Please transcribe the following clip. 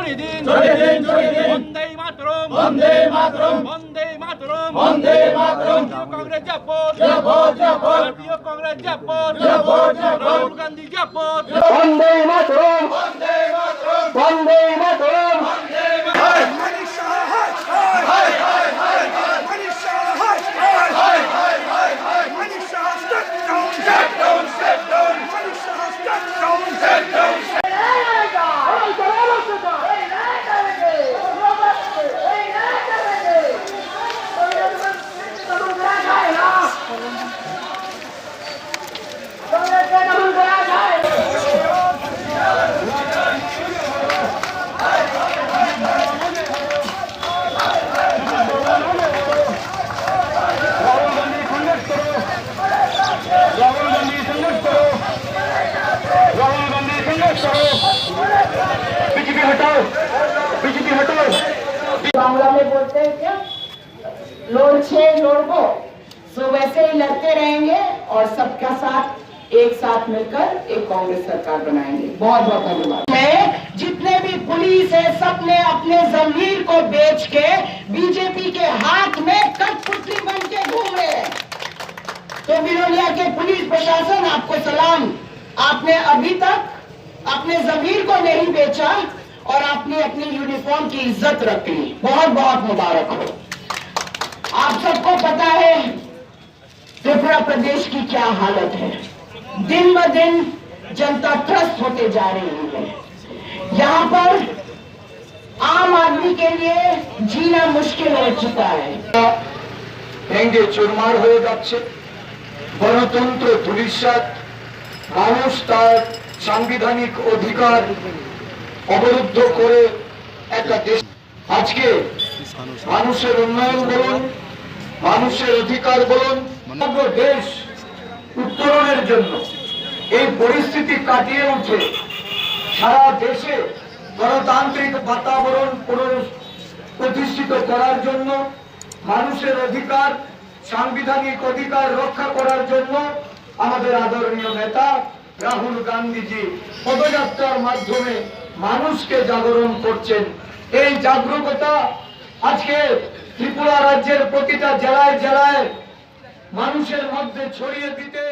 ছড়িয়ে দিন বন্দে মাতরম বন্দে মাতরম বন্দে মাতরম বন্দে মাতরম কংগ্রেস জাপত জাপত জাপত জাতীয় কংগ্রেস জাপত জাপত জাপত রাহুল গান্ধী জাপত বন্দে মাতরম বন্দে মাতরম বন্দে মাতরম বন্দে মাতরম बीजेपी हटाओ बीजेपी हटाओ। बांग्ला में बोलते हैं क्या, लोड़छे लोड़बो, सो वैसे ही लड़ते रहेंगे और सबका साथ एक साथ मिलकर एक कांग्रेस सरकार बनाएंगे। बहुत बहुत धन्यवाद। मैं जितने भी पुलिस है सबने अपने जमीर को बेच के बीजेपी के हाथ में कठपुतली बन के घूम रहे हैं। तो बिरोलिया के पुलिस प्रशासन आपको सलाम, आपने अभी तक अपने जमीर को नहीं बेचा और आपने अपनी यूनिफॉर्म की इज्जत रख ली। बहुत बहुत मुबारक हो। आप सबको पता है त्रिपुरा प्रदेश की क्या हालत है। दिन ब दिन जनता त्रस्त होते जा रही है। यहाँ पर आम आदमी के लिए जीना मुश्किल हो चुका है। ভেঙে চুরমার হয়ে যাচ্ছে গণতন্ত্র ধূলিসাৎ, মানুষ তার সাংবিধানিক অধিকার অবরুদ্ধ করে একটা দেশ আজকে মানুষের উন্নয়ন বলুন, মানুষের অধিকার বলুন, সমগ্র দেশ উত্তরণের জন্য এই পরিস্থিতি কাটিয়ে উঠে সারা দেশে গণতান্ত্রিক বাতাবরণ প্রতিষ্ঠিত করার জন্য, মানুষের অধিকার সাংবিধানিক অধিকার রক্ষা করার জন্য আমাদের আদরণীয় নেতা রাহুল গান্ধীজি পদযাত্রার মাধ্যমে মানুষকে জাগরণ করছেন। এই জাগরুকতা আজকে ত্রিপুরা রাজ্যের প্রতিটা জেলায় জেলায় মানুষের মধ্যে ছড়িয়ে দিতে